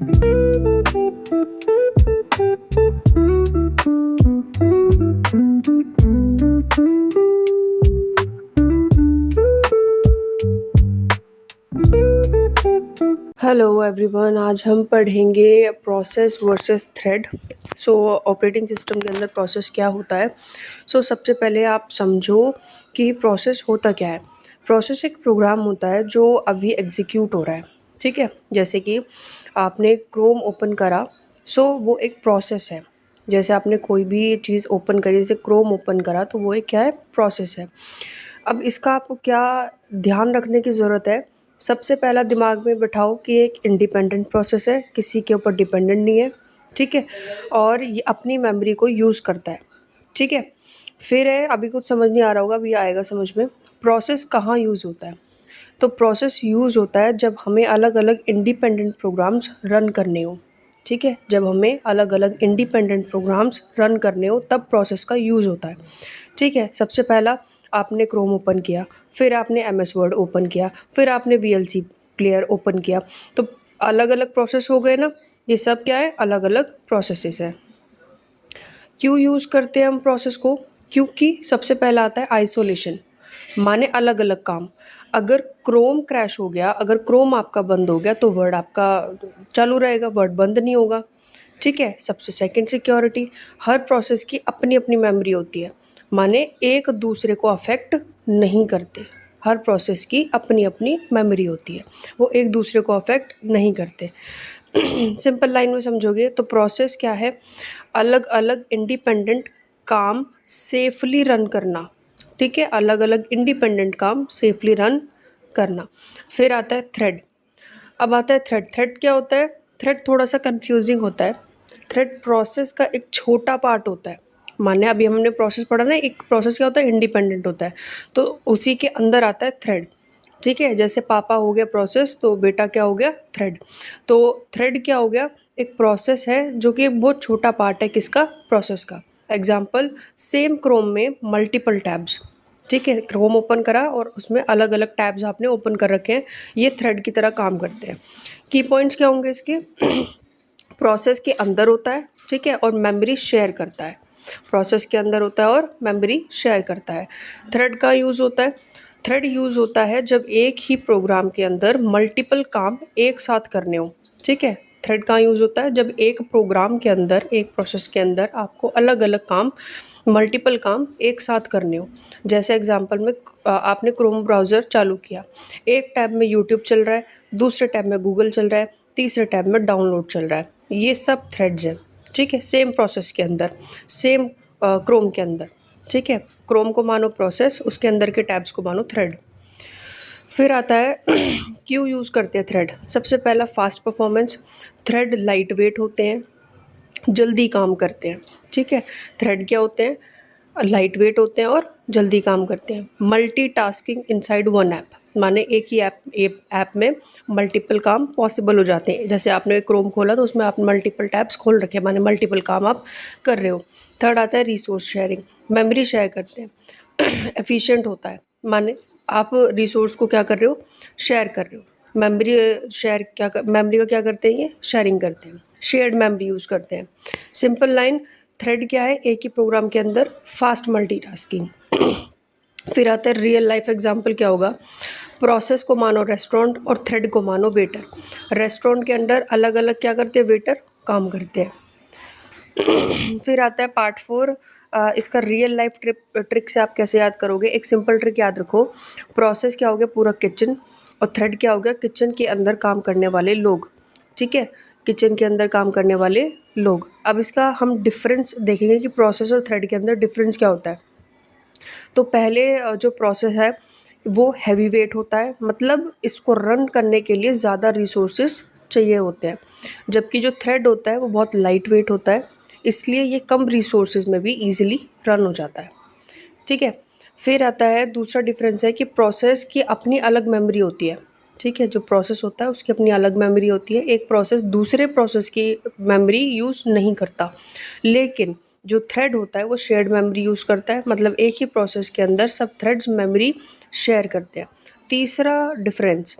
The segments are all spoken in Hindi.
हेलो एवरीवन, आज हम पढ़ेंगे प्रोसेस वर्सेस थ्रेड। सो ऑपरेटिंग सिस्टम के अंदर प्रोसेस क्या होता है। सबसे पहले आप समझो कि प्रोसेस होता क्या है। प्रोसेस एक प्रोग्राम होता है जो अभी एग्जीक्यूट हो रहा है, ठीक है। जैसे कि आपने क्रोम ओपन करा, वो एक प्रोसेस है। जैसे आपने कोई भी चीज़ ओपन करी, जैसे क्रोम ओपन करा, तो वो एक क्या है, प्रोसेस है। अब इसका आपको क्या ध्यान रखने की ज़रूरत है। सबसे पहला दिमाग में बिठाओ कि एक इंडिपेंडेंट प्रोसेस है, किसी के ऊपर डिपेंडेंट नहीं है, ठीक है। और ये अपनी मेमोरी को यूज़ करता है, ठीक है। फिर है, अभी कुछ समझ नहीं आ रहा होगा, अभी आएगा समझ में। प्रोसेस कहाँ यूज़ होता है। तो प्रोसेस यूज़ होता है जब हमें अलग अलग इंडिपेंडेंट प्रोग्राम्स रन करने हो, ठीक है। जब हमें अलग अलग इंडिपेंडेंट प्रोग्राम्स रन करने हो तब प्रोसेस का यूज़ होता है, ठीक है। सबसे पहला आपने क्रोम ओपन किया, फिर आपने एमएस वर्ड ओपन किया, फिर आपने वीएलसी प्लेयर ओपन किया, तो अलग अलग प्रोसेस हो गए ना। ये सब क्या है, अलग अलग प्रोसेसेस हैं। क्यों यूज़ करते हैं हम प्रोसेस को। क्योंकि सबसे पहला आता है आइसोलेशन, माने अलग अलग काम। अगर क्रोम क्रैश हो गया, अगर क्रोम आपका बंद हो गया, तो वर्ड आपका चालू रहेगा, वर्ड बंद नहीं होगा, ठीक है। सबसे सेकंड सिक्योरिटी, हर प्रोसेस की अपनी अपनी मेमोरी होती है, माने एक दूसरे को अफेक्ट नहीं करते। हर प्रोसेस की अपनी अपनी मेमोरी होती है, वो एक दूसरे को अफेक्ट नहीं करते। सिंपल लाइन में समझोगे तो प्रोसेस क्या है, अलग अलग इंडिपेंडेंट काम सेफली रन करना, ठीक है। अलग अलग इंडिपेंडेंट काम सेफली रन करना। फिर आता है थ्रेड। अब आता है थ्रेड। थ्रेड क्या होता है। थ्रेड थोड़ा सा कंफ्यूजिंग होता है। थ्रेड प्रोसेस का एक छोटा पार्ट होता है। माने अभी हमने प्रोसेस पढ़ा ना, एक प्रोसेस क्या होता है, इंडिपेंडेंट होता है, तो उसी के अंदर आता है थ्रेड, ठीक है। जैसे पापा हो गया प्रोसेस, तो बेटा क्या हो गया, थ्रेड। तो थ्रेड क्या हो गया, एक प्रोसेस है जो कि एक बहुत छोटा पार्ट है किसका, प्रोसेस का। एग्जाम्पल, सेम क्रोम में मल्टीपल टैब्स, ठीक है। क्रोम ओपन करा और उसमें अलग अलग टैब्स आपने ओपन कर रखे हैं, ये थ्रेड की तरह काम करते हैं। की पॉइंट्स क्या होंगे इसके। प्रोसेस के अंदर होता है, ठीक है, और मेमोरी शेयर करता है। प्रोसेस के अंदर होता है और मेमोरी शेयर करता है। थ्रेड का यूज़ होता है। थ्रेड यूज़ होता है जब एक ही प्रोग्राम के अंदर मल्टीपल काम एक साथ करने हो, ठीक है। थ्रेड का यूज़ होता है जब एक प्रोग्राम के अंदर, एक प्रोसेस के अंदर आपको अलग अलग काम, मल्टीपल काम एक साथ करने हो। जैसे एग्जांपल में आपने क्रोम ब्राउज़र चालू किया, एक टैब में यूट्यूब चल रहा है, दूसरे टैब में गूगल चल रहा है, तीसरे टैब में डाउनलोड चल रहा है, ये सब थ्रेड्स हैं, ठीक है। सेम प्रोसेस के अंदर, सेम क्रोम के अंदर, ठीक है। क्रोम को मानो प्रोसेस, उसके अंदर के टैब्स को मानो थ्रेड। फिर आता है क्यों यूज़ करते हैं थ्रेड। सबसे पहला fast performance. Thread light weight होते हैं, जल्दी काम करते हैं, ठीक है। थ्रेड क्या होते हैं, लाइट वेट होते हैं और जल्दी काम करते हैं। मल्टीटास्किंग इनसाइड वन ऐप, माने एक ही ऐप में मल्टीपल काम पॉसिबल हो जाते हैं। जैसे आपने क्रोम खोला तो उसमें आप मल्टीपल टैब्स खोल रखे हैं, माने मल्टीपल काम आप कर रहे हो। थर्ड आता है रिसोर्स शेयरिंग, मेमोरी शेयर करते हैं। एफिशिएंट होता है, माने आप रिसोर्स को क्या कर रहे हो, शेयर कर रहे हो। मेमोरी शेयर क्या कर, मेमोरी का क्या करते हैं, ये शेयरिंग करते हैं, शेयर्ड मेमोरी यूज़ करते हैं। सिंपल लाइन, थ्रेड क्या है, एक ही प्रोग्राम के अंदर फास्ट मल्टीटास्किंग। फिर आता है रियल लाइफ एग्जांपल क्या होगा। प्रोसेस को मानो रेस्टोरेंट और थ्रेड को मानो वेटर। रेस्टोरेंट के अंदर अलग अलग क्या करते हैं, वेटर काम करते हैं। फिर आता है पार्ट 4। इसका रियल लाइफ ट्रिक से आप कैसे याद करोगे। एक सिंपल ट्रिक याद रखो। प्रोसेस क्या हो गया, पूरा किचन, और थ्रेड क्या हो गया, किचन के अंदर काम करने वाले लोग, ठीक है। किचन के अंदर काम करने वाले लोग। अब इसका हम डिफरेंस देखेंगे कि प्रोसेस और थ्रेड के अंदर डिफरेंस क्या होता है। तो पहले जो प्रोसेस है वो हैवी वेट होता है, मतलब इसको रन करने के लिए ज़्यादा रिसोर्सेस चाहिए होते हैं। जबकि जो थ्रेड होता है वो बहुत लाइट वेट होता है, इसलिए ये कम रिसोर्सेज में भी ईजिली रन हो जाता है, ठीक है। फिर आता है दूसरा डिफरेंस है कि प्रोसेस की अपनी अलग मेमोरी होती है, ठीक है। जो प्रोसेस होता है उसकी अपनी अलग मेमोरी होती है। एक प्रोसेस दूसरे प्रोसेस की मेमोरी यूज़ नहीं करता, लेकिन जो थ्रेड होता है वो शेयर्ड मेमोरी यूज़ करता है, मतलब एक ही प्रोसेस के अंदर सब थ्रेड्स मेमोरी शेयर करते हैं। तीसरा डिफरेंस,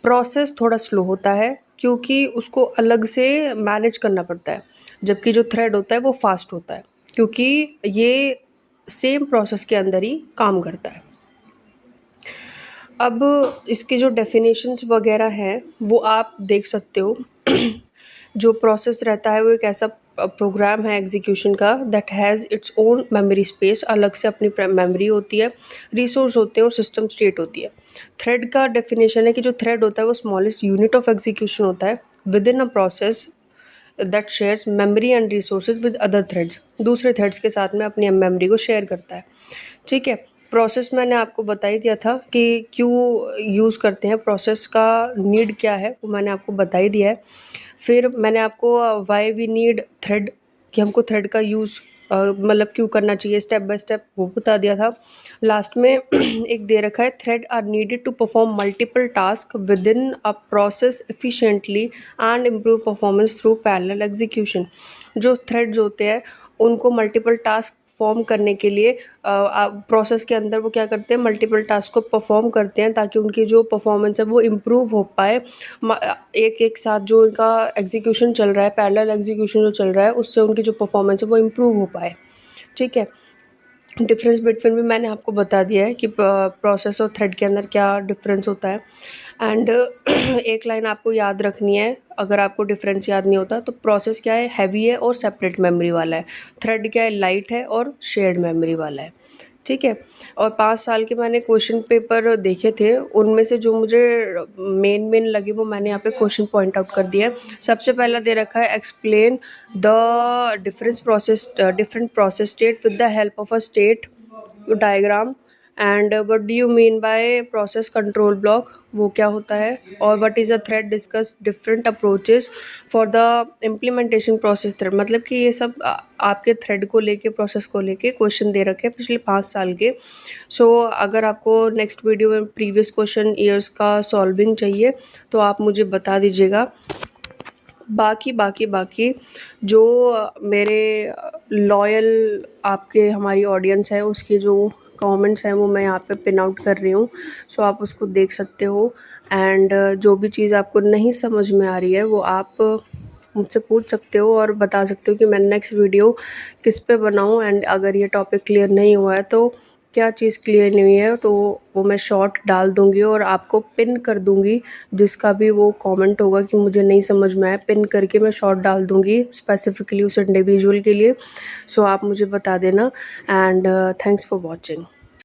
प्रोसेस थोड़ा स्लो होता है, क्योंकि उसको अलग से मैनेज करना पड़ता है, जबकि जो थ्रेड होता है वो फास्ट होता है, क्योंकि ये सेम प्रोसेस के अंदर ही काम करता है। अब इसके जो डेफिनेशंस वगैरह हैं वो आप देख सकते हो। जो प्रोसेस रहता है वो एक ऐसा प्रोग्राम है एग्जीक्यूशन का that has its own memory space, अलग से अपनी मेमोरी होती है, रिसोर्स होते हैं और सिस्टम स्टेट होती है। थ्रेड का डेफिनेशन है कि जो थ्रेड होता है वो स्मॉलेस्ट यूनिट ऑफ एग्जीक्यूशन होता है with in a process that shares memory and resources with other threads, दूसरे थ्रेड्स के साथ में अपनी मेमोरी को शेयर करता है। ठीक है, प्रोसेस मैंने आपको बता ही दिया था कि क्यों यूज़ करते हैं, प्रोसेस का नीड क्या है वो मैंने आपको बता ही दिया है। फिर मैंने आपको व्हाई वी नीड थ्रेड, कि हमको थ्रेड का यूज़ मतलब क्यों करना चाहिए, स्टेप बाय स्टेप वो बता दिया था। लास्ट में एक दे रखा है, thread are needed to perform multiple task within a process efficiently and improve performance through parallel execution. जो थ्रेड्स होते हैं उनको मल्टीपल टास्क परफॉर्म करने के लिए प्रोसेस के अंदर वो क्या करते हैं, मल्टीपल टास्क को परफॉर्म करते हैं ताकि उनकी जो परफॉर्मेंस है वो इम्प्रूव हो पाए। एक एक साथ जो उनका एग्जीक्यूशन चल रहा है, पैरेलल एग्जीक्यूशन जो चल रहा है, उससे उनकी जो परफॉर्मेंस है वो इम्प्रूव हो पाए। ठीक है, डिफरेंस बिटवीन भी मैंने आपको बता दिया है कि प्रोसेस और थ्रेड के अंदर क्या डिफरेंस होता है। एंड एक लाइन आपको याद रखनी है, अगर आपको डिफरेंस याद नहीं होता तो प्रोसेस क्या है, हैवी है और सेपरेट मेमोरी वाला है। थ्रेड क्या है, लाइट है और शेयर्ड मेमोरी वाला है। ठीक है, और 5 साल के मैंने क्वेश्चन पेपर देखे थे, उनमें से जो मुझे मेन लगे वो मैंने यहाँ पे क्वेश्चन पॉइंट आउट कर दिया है। सबसे पहला दे रखा है, explain the different process state with the help of a state diagram. And what do you mean by process control block, वो क्या होता है। और what is a thread, discuss different approaches for the implementation process thread. मतलब कि ये सब आपके थ्रेड को लेके, प्रोसेस को लेके क्वेश्चन दे रखे हैं पिछले 5 साल के। सो अगर आपको नेक्स्ट वीडियो में प्रीवियस क्वेश्चन ईयर्स का सॉल्विंग चाहिए तो आप मुझे बता दीजिएगा। बाकी जो मेरे लॉयल आपके हमारी ऑडियंस है उसके जो कमेंट्स हैं वो मैं यहाँ पे पिन आउट कर रही हूँ, सो आप उसको देख सकते हो। एंड जो भी चीज़ आपको नहीं समझ में आ रही है वो आप मुझसे पूछ सकते हो और बता सकते हो कि मैं नेक्स्ट वीडियो किस पे बनाऊँ। एंड अगर ये टॉपिक क्लियर नहीं हुआ है तो क्या चीज़ क्लियर नहीं हुई है तो वो मैं शॉर्ट डाल दूँगी और आपको पिन कर दूँगी। जिसका भी वो कमेंट होगा कि मुझे नहीं समझ में आया, पिन करके मैं शॉर्ट डाल दूँगी स्पेसिफिकली उस इंडिविजुअल के लिए। सो आप मुझे बता देना। And thanks for watching.